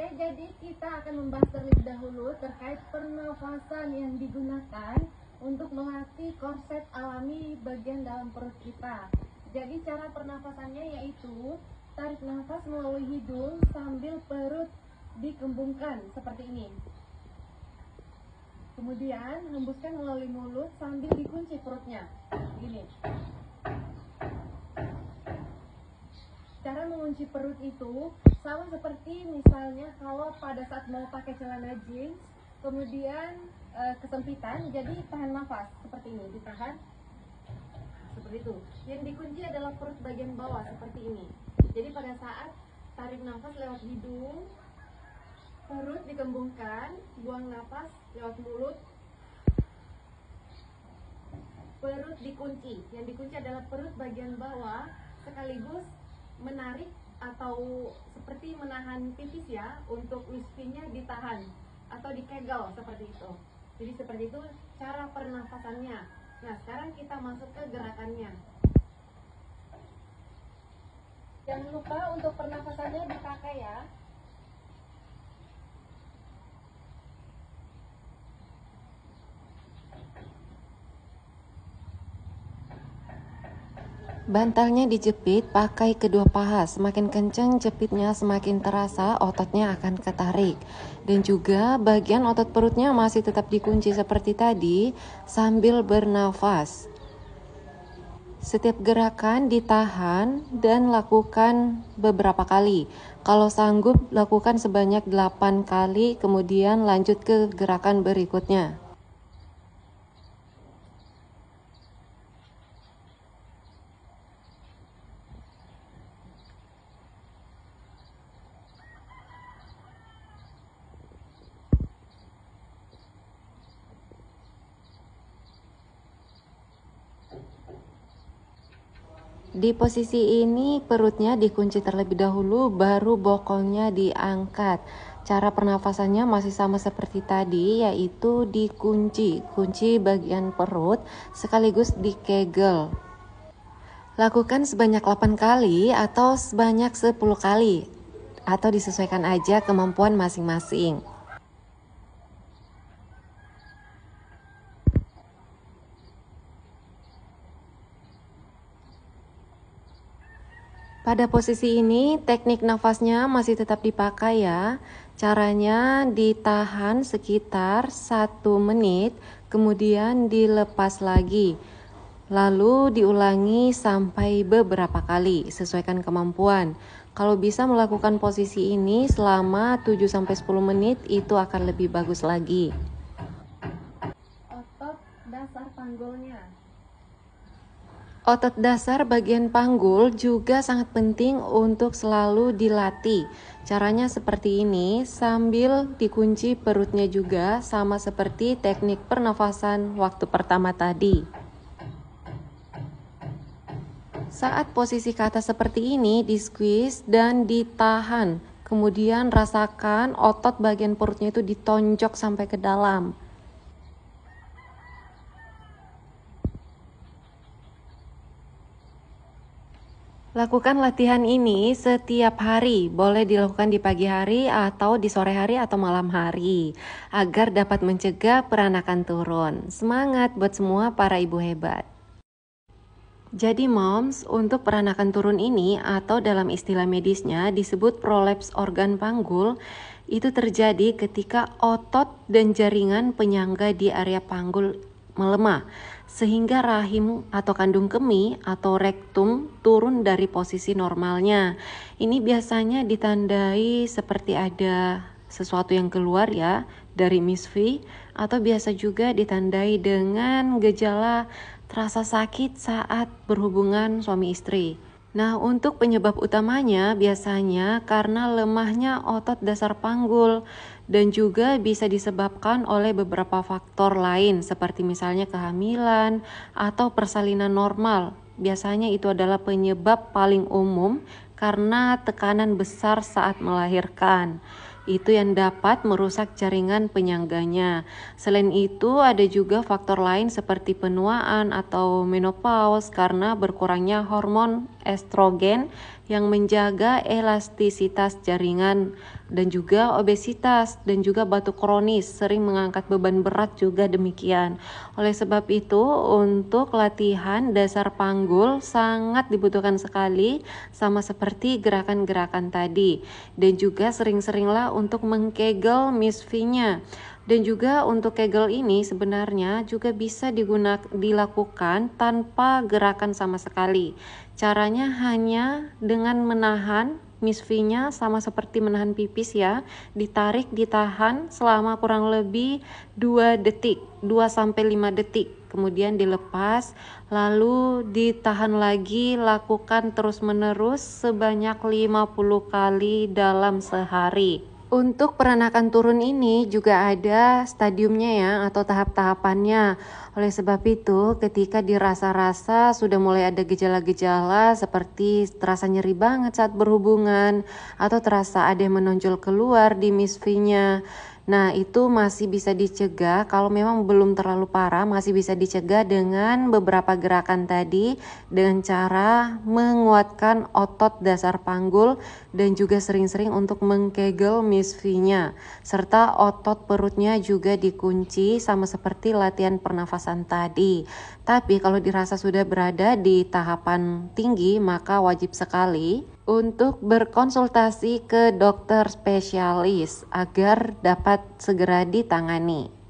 Oke, jadi kita akan membahas terlebih dahulu terkait pernafasan yang digunakan untuk melatih korset alami bagian dalam perut kita. Jadi cara pernafasannya yaitu tarik nafas melalui hidung sambil perut dikembungkan seperti ini. Kemudian hembuskan melalui mulut sambil dikunci perutnya. Gini. Cara mengunci perut itu sama seperti misalnya kalau pada saat mau pakai celana jeans, kemudian kesempitan, jadi tahan nafas seperti ini, ditahan seperti itu. Yang dikunci adalah perut bagian bawah seperti ini. Jadi pada saat tarik nafas lewat hidung, perut dikembungkan, buang nafas lewat mulut, perut dikunci. Yang dikunci adalah perut bagian bawah, sekaligus menarik atau seperti menahan pipis ya, untuk wispinya ditahan atau dikegel seperti itu. Jadi seperti itu cara pernafasannya. Nah, sekarang kita masuk ke gerakannya. Jangan lupa untuk pernafasannya dipakai ya. Bantalnya dijepit pakai kedua paha, semakin kencang jepitnya semakin terasa ototnya akan ketarik. Dan juga bagian otot perutnya masih tetap dikunci seperti tadi sambil bernafas. Setiap gerakan ditahan dan lakukan beberapa kali. Kalau sanggup lakukan sebanyak 8 kali, kemudian lanjut ke gerakan berikutnya. Di posisi ini perutnya dikunci terlebih dahulu, baru bokongnya diangkat. Cara pernafasannya masih sama seperti tadi, yaitu kunci bagian perut sekaligus dikegel. Lakukan sebanyak 8 kali atau sebanyak 10 kali, atau disesuaikan aja kemampuan masing-masing. Pada posisi ini, teknik nafasnya masih tetap dipakai ya. Caranya ditahan sekitar 1 menit, kemudian dilepas lagi. Lalu diulangi sampai beberapa kali, sesuaikan kemampuan. Kalau bisa melakukan posisi ini selama 7-10 menit, itu akan lebih bagus lagi. Otot dasar panggulnya. Otot dasar bagian panggul juga sangat penting untuk selalu dilatih. Caranya seperti ini, sambil dikunci perutnya juga, sama seperti teknik pernafasan waktu pertama tadi. Saat posisi ke atas seperti ini, di-squeeze dan ditahan. Kemudian rasakan otot bagian perutnya itu ditonjok sampai ke dalam. Lakukan latihan ini setiap hari, boleh dilakukan di pagi hari atau di sore hari atau malam hari, agar dapat mencegah peranakan turun. Semangat buat semua para ibu hebat. Jadi moms, untuk peranakan turun ini atau dalam istilah medisnya disebut prolaps organ panggul, itu terjadi ketika otot dan jaringan penyangga di area panggul melemah, sehingga rahim atau kandung kemih atau rektum turun dari posisi normalnya. Ini biasanya ditandai seperti ada sesuatu yang keluar ya dari Miss V, atau biasa juga ditandai dengan gejala terasa sakit saat berhubungan suami istri. Nah, untuk penyebab utamanya biasanya karena lemahnya otot dasar panggul, dan juga bisa disebabkan oleh beberapa faktor lain seperti misalnya kehamilan atau persalinan normal. Biasanya itu adalah penyebab paling umum karena tekanan besar saat melahirkan. Itu yang dapat merusak jaringan penyangganya. Selain itu, ada juga faktor lain seperti penuaan atau menopause karena berkurangnya hormon estrogen yang menjaga elastisitas jaringan, dan juga obesitas dan juga batuk kronis, sering mengangkat beban berat juga demikian. Oleh sebab itu, untuk latihan dasar panggul sangat dibutuhkan sekali, sama seperti gerakan-gerakan tadi. Dan juga sering-seringlah untuk mengkegel Miss V-nya. Dan juga untuk kegel ini sebenarnya juga bisa dilakukan tanpa gerakan sama sekali. Caranya hanya dengan menahan Miss V-nya, sama seperti menahan pipis ya. Ditarik, ditahan selama kurang lebih 2 detik, 2-5 detik. Kemudian dilepas, lalu ditahan lagi, lakukan terus-menerus sebanyak 50 kali dalam sehari. Untuk peranakan turun ini juga ada stadiumnya ya, atau tahap-tahapannya. Oleh sebab itu, ketika dirasa-rasa sudah mulai ada gejala-gejala seperti terasa nyeri banget saat berhubungan, atau terasa ada yang menonjol keluar di Miss V-nya. Nah, itu masih bisa dicegah. Kalau memang belum terlalu parah, masih bisa dicegah dengan beberapa gerakan tadi, dengan cara menguatkan otot dasar panggul dan juga sering-sering untuk mengkegel Miss V-nya, serta otot perutnya juga dikunci sama seperti latihan pernafasan tadi. Tapi kalau dirasa sudah berada di tahapan tinggi, maka wajib sekali untuk berkonsultasi ke dokter spesialis agar dapat segera ditangani.